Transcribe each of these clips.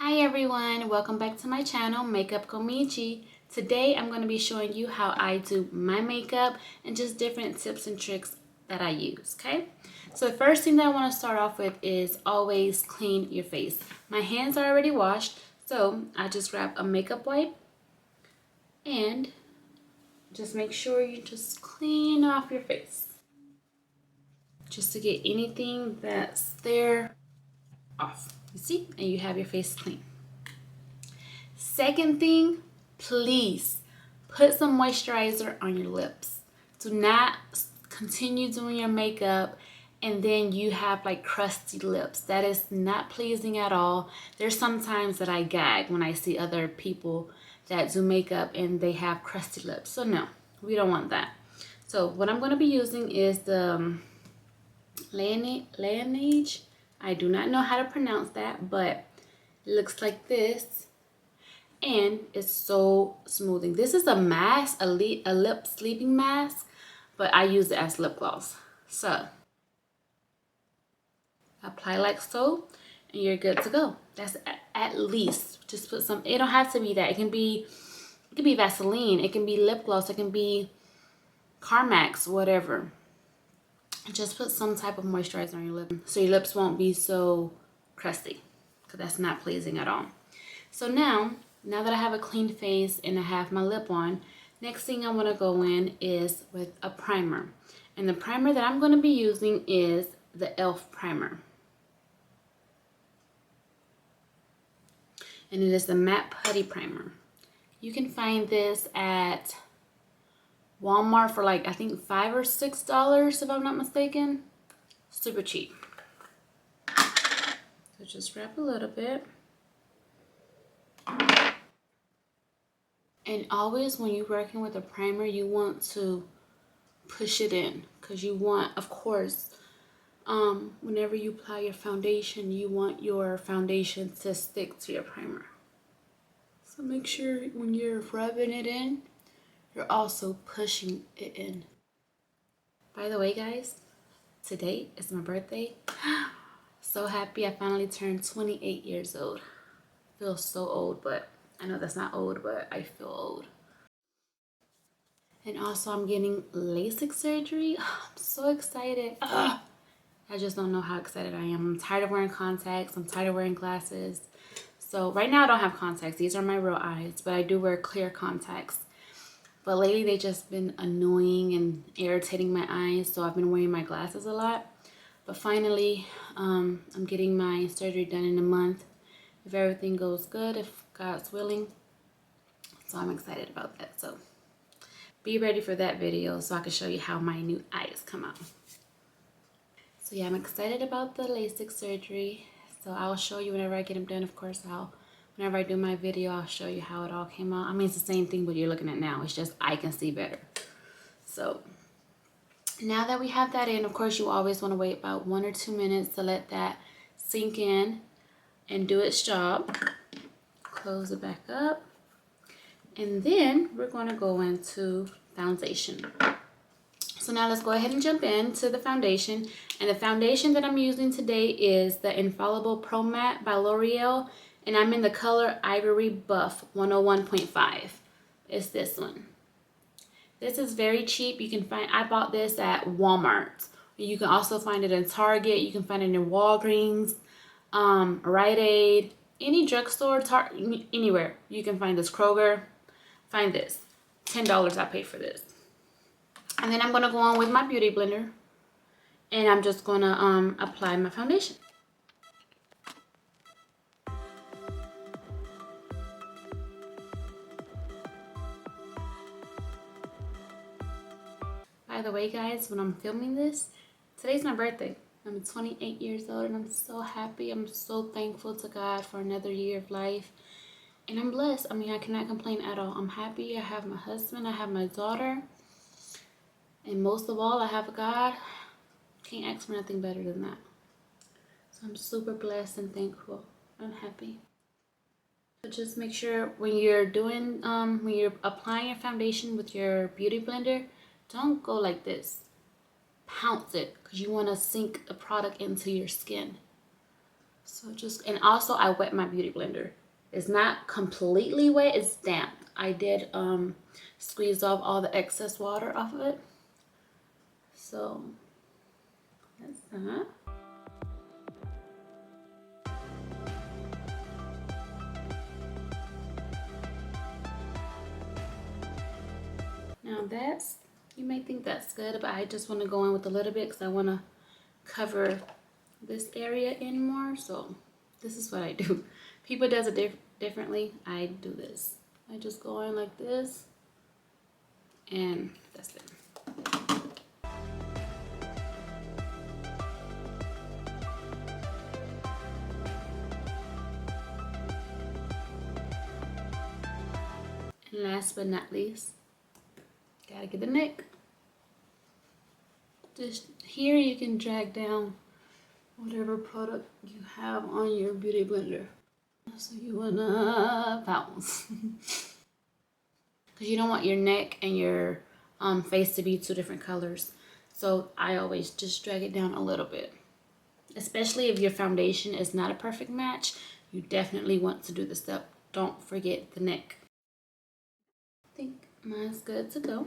Hi everyone, welcome back to my channel, Makeupconmichi. Today I'm going to be showing you how I do my makeup and just different tips and tricks that I use, okay? So the first thing that I want to start off with is always clean your face. My hands are already washed, so I just grab a makeup wipe and just make sure you just clean off your face. Just to get anything that's there off, you see? And you have your face clean. Second thing, please put some moisturizer on your lips. Do not continue doing your makeup and then you have like crusty lips. That is not pleasing at all. There's sometimes that I gag when I see other people that do makeup and they have crusty lips. So no, we don't want that. So what I'm going to be using is the Laneige. I do not know how to pronounce that, but it looks like this. And it's so smoothing. This is a mask, a lip sleeping mask, but I use it as lip gloss. So apply like so and you're good to go. That's at least, just put some, it don't have to be that. It can be Vaseline, it can be lip gloss, it can be Carmex, whatever. Just put some type of moisturizer on your lip so your lips won't be so crusty, because that's not pleasing at all. So now that I have a clean face and I have my lip on, next thing I want to go in is with a primer. And the primer that I'm going to be using is the e.l.f. primer. And it is the Matte Putty Primer. You can find this at Walmart for like, I think $5 or $6 if I'm not mistaken. Super cheap. So just grab a little bit. And always when you're working with a primer, you want to push it in, because you want, of course, whenever you apply your foundation, you want your foundation to stick to your primer. So make sure when you're rubbing it in, you're also pushing it in. By the way, guys, today is my birthday. So happy I finally turned 28 years old. Feel so old, but I know that's not old, but I feel old. And also I'm getting LASIK surgery. I'm so excited. I just don't know how excited I am. I'm tired of wearing contacts. I'm tired of wearing glasses. So right now I don't have contacts. These are my real eyes, but I do wear clear contacts. But lately they just been annoying and irritating my eyes, so I've been wearing my glasses a lot. But finally, I'm getting my surgery done in a month. If everything goes good, if God's willing. So I'm excited about that. So be ready for that video so I can show you how my new eyes come out. So yeah, I'm excited about the LASIK surgery. So I'll show you whenever I get them done. Of course, whenever I do my video, I'll show you how it all came out. I mean, it's the same thing what you're looking at now. It's just I can see better. So now that we have that in, of course, you always want to wait about 1 or 2 minutes to let that sink in and do its job. Close it back up. And then we're going to go into foundation. So now let's go ahead and jump into the foundation. And the foundation that I'm using today is the Infallible Pro Matte by L'Oreal. And I'm in the color Ivory Buff 101.5. It's this one. This is very cheap. You can find, I bought this at Walmart. You can also find it in Target. You can find it in Walgreens, Rite Aid, any drugstore, anywhere. You can find this, Kroger. Find this. $10 I paid for this. And then I'm going to go on with my beauty blender. And I'm just going to apply my foundation. By the way, guys, when I'm filming this, today's my birthday. I'm 28 years old and I'm so happy. I'm so thankful to God for another year of life. And I'm blessed. I mean, I cannot complain at all. I'm happy. I have my husband. I have my daughter. And most of all, I have a God. Can't ask for nothing better than that. So I'm super blessed and thankful. I'm happy. So just make sure when you're doing, when you're applying your foundation with your beauty blender, don't go like this. Pounce it, because you want to sink the product into your skin. So just, and also I wet my beauty blender. It's not completely wet, it's damp. I did squeeze off all the excess water off of it. So that's that. Now that's, you may think that's good, but I just want to go in with a little bit because I want to cover this area in more. So this is what I do. People does it differently. I do this. I just go in like this, and that's it. And last but not least, gotta get the neck. Just here you can drag down whatever product you have on your beauty blender. So you wanna pounds. Because you don't want your neck and your face to be two different colors. So I always just drag it down a little bit. Especially if your foundation is not a perfect match, you definitely want to do this step. Don't forget the neck. I think mine's good to go.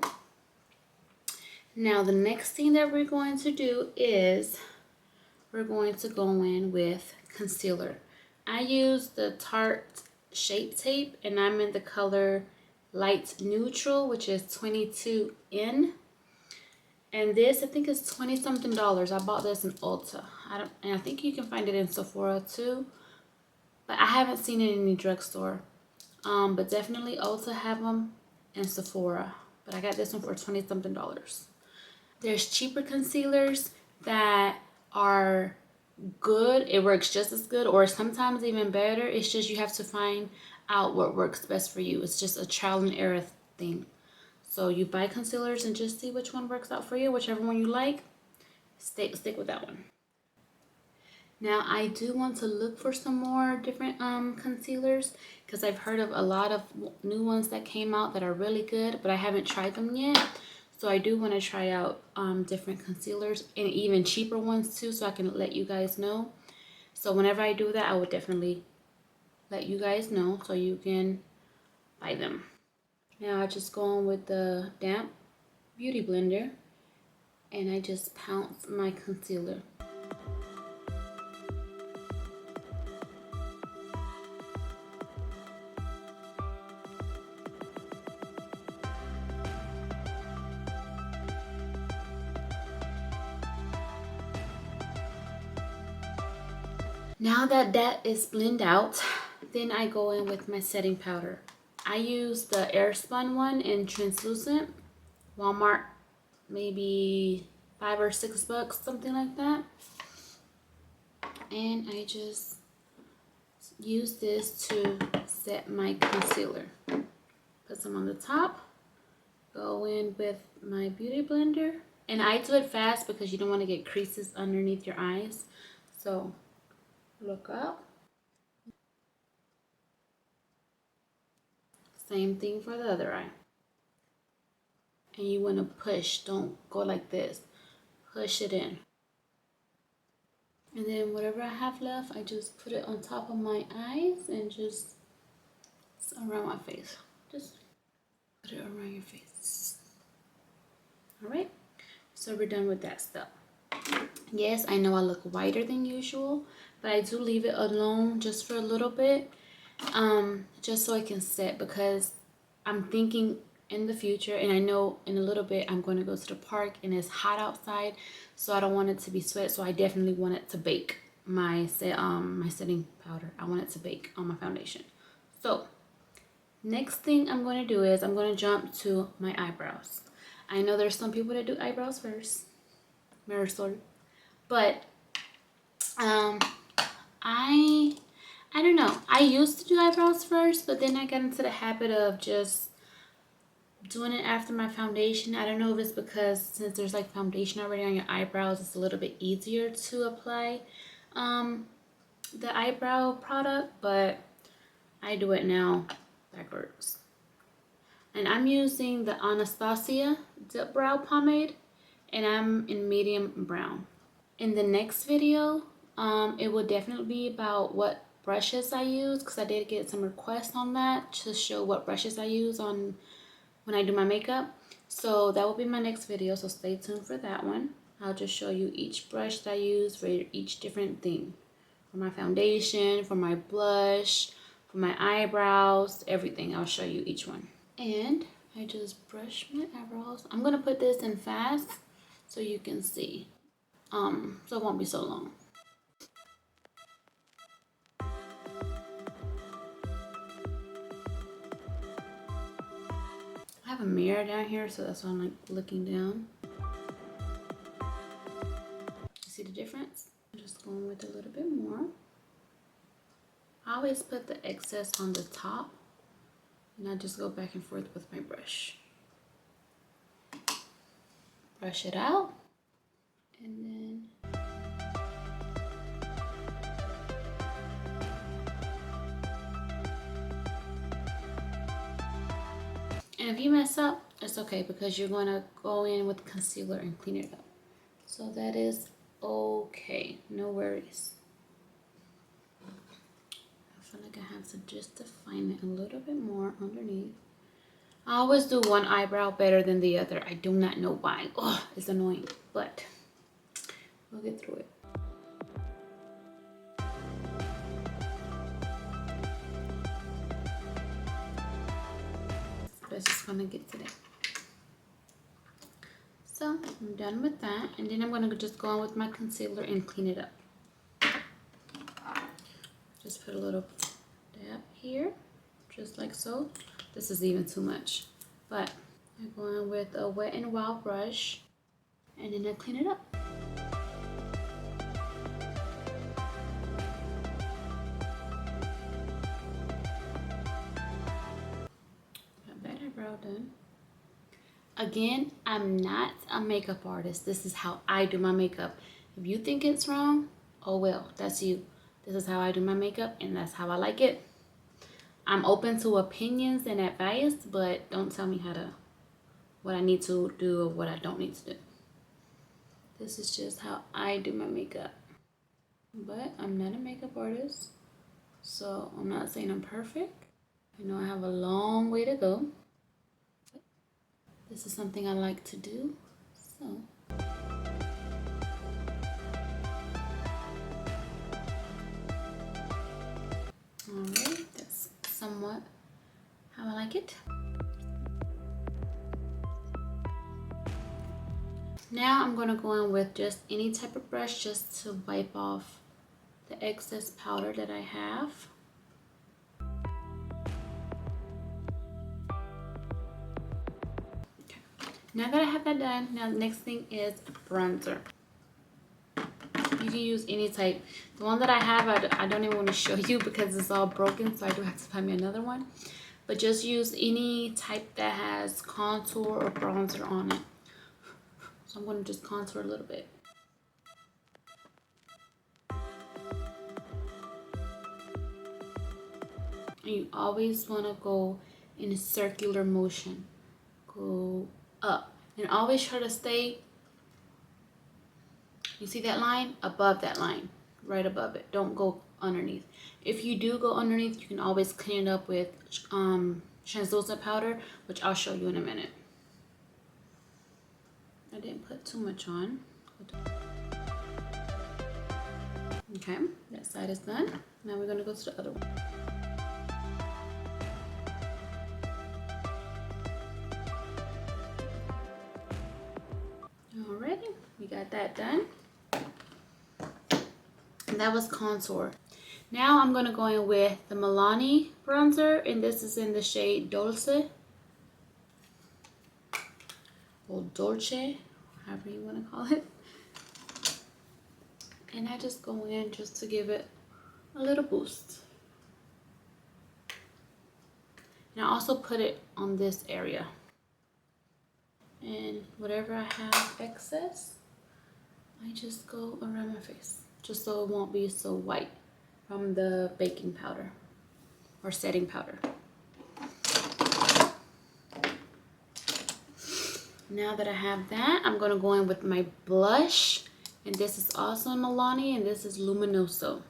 Now the next thing that we're going to do is we're going to go in with concealer. I use the Tarte Shape Tape, and I'm in the color Light Neutral, which is 22N. And this, I think, is $20 something. I bought this in Ulta. And I think you can find it in Sephora too, but I haven't seen it in any drugstore. But definitely Ulta have them, and Sephora. But I got this one for $20 something. There's cheaper concealers that are good. It works just as good, or sometimes even better. It's just you have to find out what works best for you. It's just a trial and error thing. So you buy concealers and just see which one works out for you. Whichever one you like, stick with that one. Now I do want to look for some more different concealers, because I've heard of a lot of new ones that came out that are really good, but I haven't tried them yet. So I do want to try out different concealers, and even cheaper ones too, so I can let you guys know. So whenever I do that, I will definitely let you guys know so you can buy them. Now I just go on with the damp beauty blender, and I just pounce my concealer. Now that that is blended out, then I go in with my setting powder. I use the Airspun one in translucent. Walmart, maybe $5 or $6, something like that. And I just use this to set my concealer. Put some on the top. Go in with my beauty blender. And I do it fast because you don't want to get creases underneath your eyes. So look up. Same thing for the other eye. And you want to push, don't go like this. Push it in. And then whatever I have left, I just put it on top of my eyes and just around my face. Just put it around your face. Alright, so we're done with that step. Yes, I know I look whiter than usual, but I do leave it alone just for a little bit, just so I can set, because I'm thinking in the future, and I know in a little bit I'm going to go to the park and it's hot outside, so I don't want it to be sweat. So I definitely want it to bake my setting powder. I want it to bake on my foundation. So next thing I'm going to do is I'm going to jump to my eyebrows. I know there's some people that do eyebrows first, Marisol, but I don't know. I used to do eyebrows first, but then I got into the habit of just doing it after my foundation. I don't know if it's because since there's like foundation already on your eyebrows, it's a little bit easier to apply the eyebrow product, but I do it now backwards. And I'm using the Anastasia Dip Brow Pomade, and I'm in medium brown. In the next video, It will definitely be about what brushes I use, because I did get some requests on that to show what brushes I use on when I do my makeup. So that will be my next video, so stay tuned for that one. I'll just show you each brush that I use for each different thing. For my foundation, for my blush, for my eyebrows, everything. I'll show you each one. And I just brush my eyebrows. I'm gonna put this in fast so you can see. So it won't be so long. I have a mirror down here, so that's why I'm like looking down. You see the difference? I'm just going with a little bit more. I always put the excess on the top, and I just go back and forth with my brush. Brush it out, and then and if you mess up, it's okay, because you're gonna go in with concealer and clean it up. So that is okay, no worries. I feel like I have to just define it a little bit more underneath. I always do one eyebrow better than the other. I do not know why. Oh, it's annoying, but we'll get through it. Let's just gonna get to that. So I'm done with that, and then I'm gonna just go on with my concealer and clean it up. Just put a little dab here, just like so. This is even too much, but I'm going with a Wet n Wild brush, and then I clean it up. Got that eyebrow done. Again, I'm not a makeup artist. This is how I do my makeup. If you think it's wrong, oh well, that's you. This is how I do my makeup, and that's how I like it. I'm open to opinions and advice, but don't tell me what I need to do or what I don't need to do. This is just how I do my makeup. But I'm not a makeup artist, so I'm not saying I'm perfect. I know I have a long way to go. But this is something I like to do, so. Alright, that's somewhat how I like it. Now I'm going to go in with just any type of brush just to wipe off the excess powder that I have. Okay. Now that I have that done, now the next thing is bronzer. You can use any type. The one that I have, I don't even want to show you because it's all broken, so I do have to find me another one. But just use any type that has contour or bronzer on it. So I'm going to just contour a little bit. And you always want to go in a circular motion. Go up. And always try to stay, you see that line? Above that line. Right above it. Don't go underneath. If you do go underneath, you can always clean it up with translucent powder, which I'll show you in a minute. I didn't put too much on. Okay, that side is done. Now we're gonna go to the other one. Alrighty, we got that done. And that was contour. Now I'm gonna go in with the Milani bronzer, and this is in the shade Dolce. Or Dolce, however you want to call it. And I just go in just to give it a little boost. And I also put it on this area. And whatever I have excess, I just go around my face, just so it won't be so white from the baking powder or setting powder. Now that I have that, I'm going to go in with my blush. And this is also in Milani, and this is Luminoso.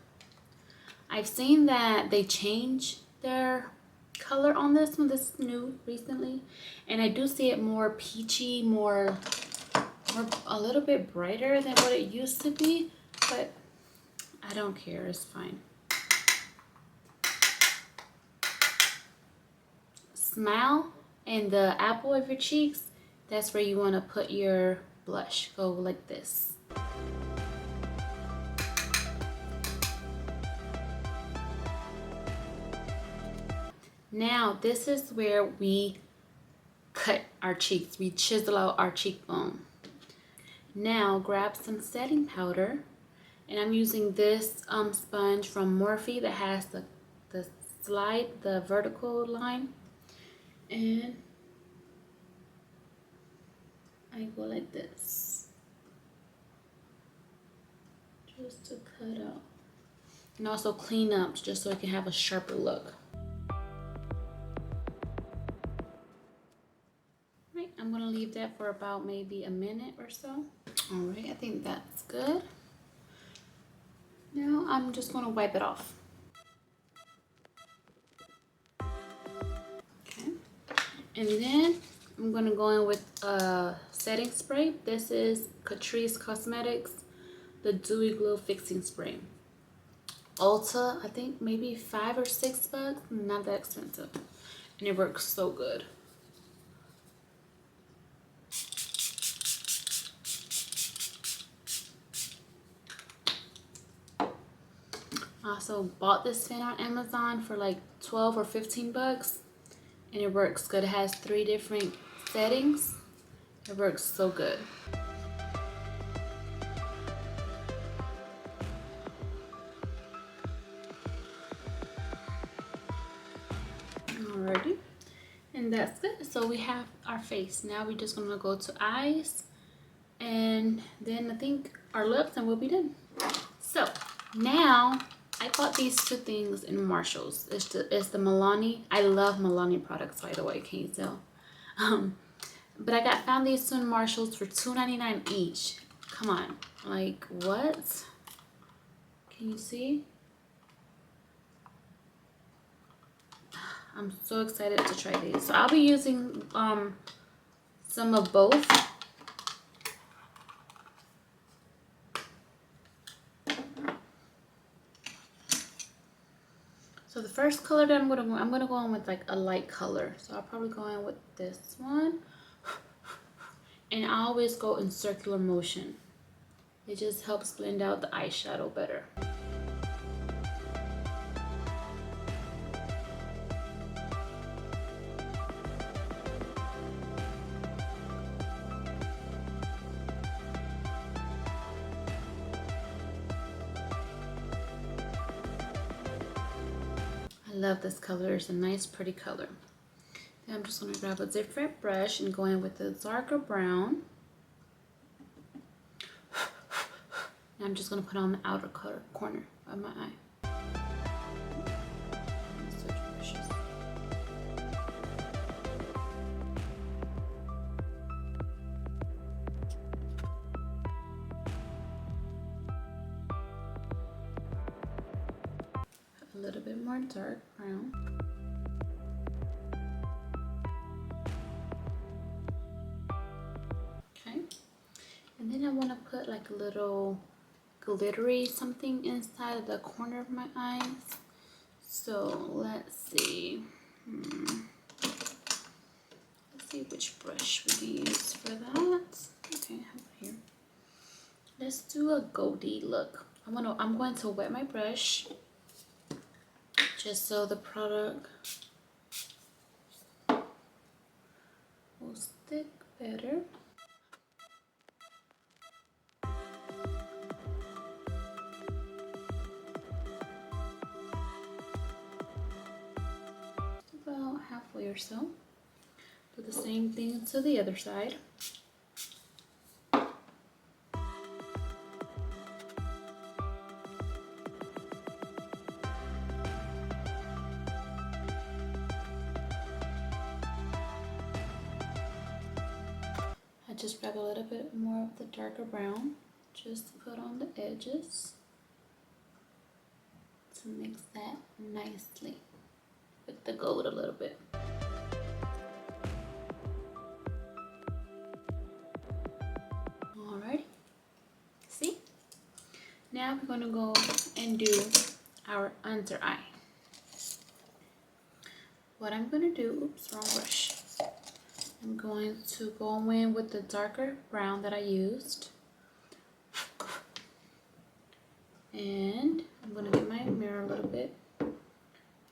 I've seen that they change their color on this one. This is new recently. And I do see it more peachy, more a little bit brighter than what it used to be. But I don't care. It's fine. Smile and the apple of your cheeks. That's where you want to put your blush. Go like this. Now, this is where we cut our cheeks. We chisel out our cheekbone. Now, grab some setting powder. And I'm using this sponge from Morphe that has the slide, the vertical line. And I go like this. Just to cut out. And also clean up just so it can have a sharper look. I'm gonna leave that for about maybe a minute or so. All right, I think that's good. Now I'm just gonna wipe it off. Okay, and then I'm gonna go in with a setting spray. This is Catrice Cosmetics, the Dewy Glow Fixing Spray. Ulta, I think maybe $5 or $6, not that expensive. And it works so good. I also bought this fan on Amazon for like 12 or 15 bucks. And it works good. It has 3 different settings. It works so good. Alrighty. And that's good. So we have our face. Now we're just gonna go to eyes. And then I think our lips and we'll be done. So now I bought these 2 things in Marshalls. It's the Milani. I love Milani products, by the way. Can you tell? But I found these 2 in Marshalls for $2.99 each. Come on, like what? Can you see? I'm so excited to try these. So I'll be using some of both. So the first color that I'm gonna go in with like a light color. So I'll probably go in with this one. And I always go in circular motion. It just helps blend out the eyeshadow better. I love this color. It's a nice pretty color. Then I'm just going to grab a different brush and go in with the darker brown. And I'm just going to put on the outer corner of my eye. Switch brushes. A little bit more dark brown. Okay, and then I want to put like a little glittery something inside of the corner of my eyes. So let's see. Let's see which brush we can use for that. Okay, how about here? Let's do a goldy look. I'm going to wet my brush just so the product will stick better. About halfway or so. Do the same thing to the other side. I just grab a little bit more of the darker brown just put on the edges to mix that nicely with the gold a little bit. Alrighty, see? Now we're gonna go and do our under eye. What I'm gonna do, oops, wrong brush. I'm going to go in with the darker brown that I used. And I'm gonna get my mirror a little bit.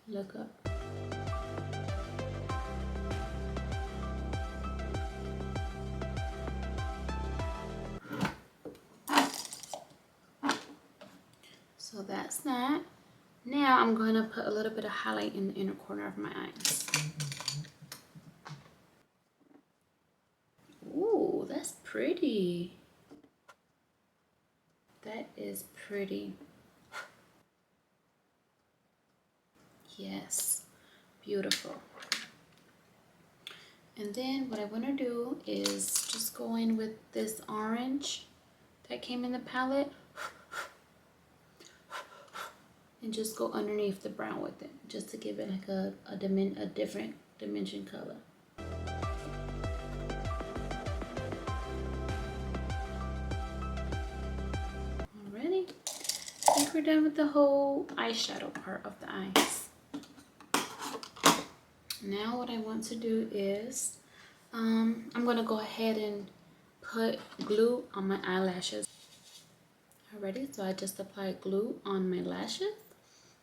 Look up. So that's that. Now I'm going to put a little bit of highlight in the inner corner of my eyes. Ooh, that's pretty. That is pretty. Yes, beautiful. And then what I want to do is just go in with this orange that came in the palette and just go underneath the brown with it, just to give it like a different dimension color. Alrighty, I think we're done with the whole eyeshadow part of the eyes. Now what I want to do is, I'm gonna go ahead and put glue on my eyelashes. Alrighty, so I just applied glue on my lashes.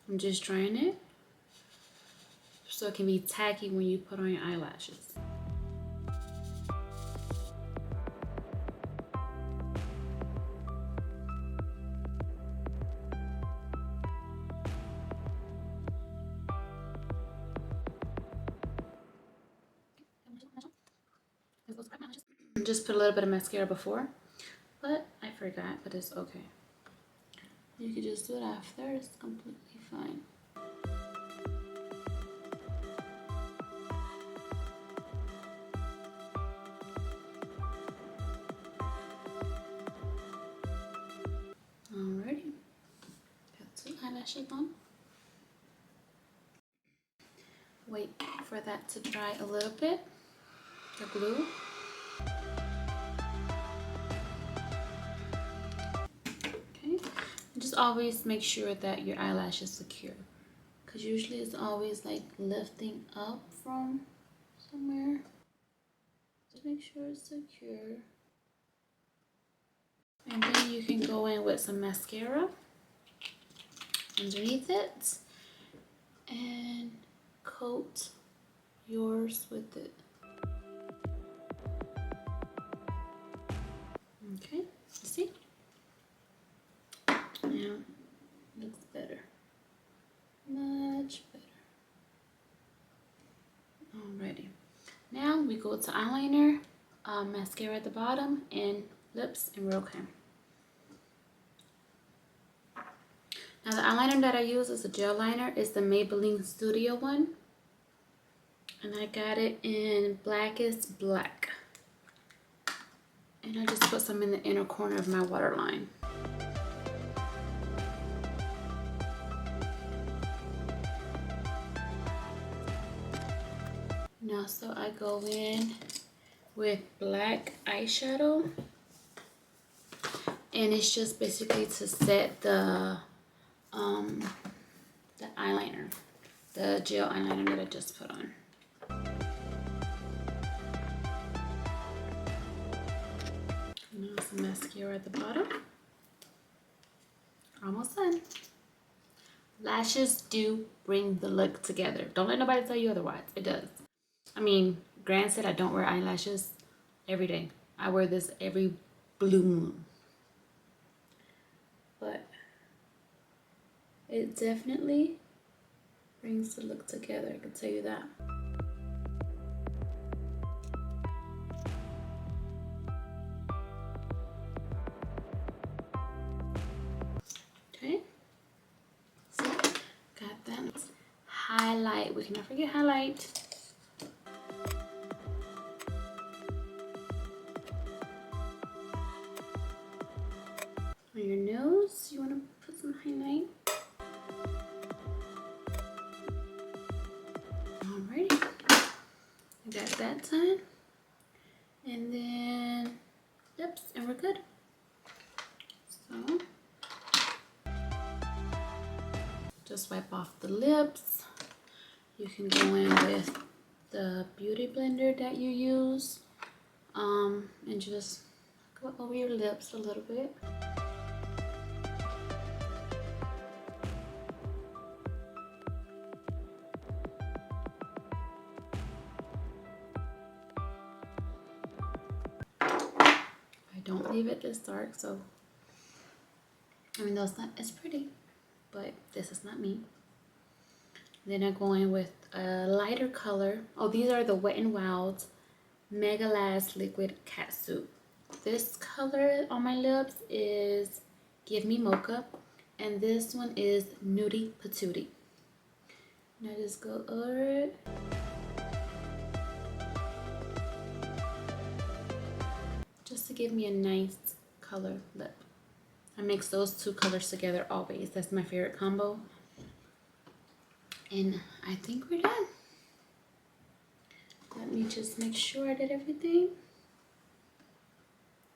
I'm just drying it so it can be tacky when you put on your eyelashes. Just put a little bit of mascara before, but I forgot, but it's okay. You can just do it after, it's completely fine. Alrighty, got 2 eyelashes on. Wait for that to dry a little bit, the glue. Just always make sure that your eyelash is secure, because usually it's always like lifting up from somewhere. Just make sure it's secure. And then you can go in with some mascara underneath it and coat yours with it. Okay, see? Now, looks better. Much better. Alrighty. Now we go to eyeliner, mascara at the bottom, and lips, and we're okay. Now the eyeliner that I use is a gel liner. It's the Maybelline Studio one. And I got it in Blackest Black. And I just put some in the inner corner of my waterline. Now, so I go in with black eyeshadow, and it's just basically to set the eyeliner, the gel eyeliner that I just put on. Now some mascara at the bottom. Almost done. Lashes do bring the look together. Don't let nobody tell you otherwise. It does. I mean, granted, I don't wear eyelashes every day. I wear this every blue moon. But it definitely brings the look together, I can tell you that. Okay, so got that. Highlight, we cannot forget highlight. your nose, you want to put some highlight. Alrighty, I got that done. And then lips, and we're good. So just wipe off the lips. You can go in with the beauty blender that you use, and just go over your lips a little bit. I don't leave it this dark, so I mean, that's not, it's pretty, but this is not me. Then I go in with a lighter color. Oh, these are the Wet n Wild Mega Last Liquid Catsuit. This color on my lips is Give Me Mocha, and this one is Nudie Patootie. Now just go over it. Just to give me a nice color lip. I mix those two colors together always. That's my favorite combo. And I think we're done. Let me just make sure I did everything.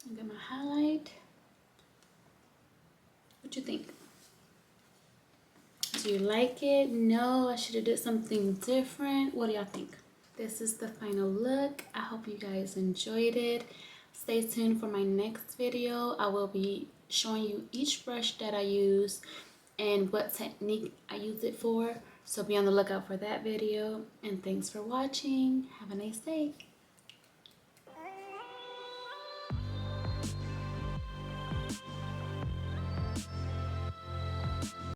I got my highlight. What you think? Do you like it? No, I should have did something different. What do y'all think? This is the final look. I hope you guys enjoyed it. Stay tuned for my next video. I will be showing you each brush that I use and what technique I use it for. So be on the lookout for that video. And thanks for watching. Have a nice day.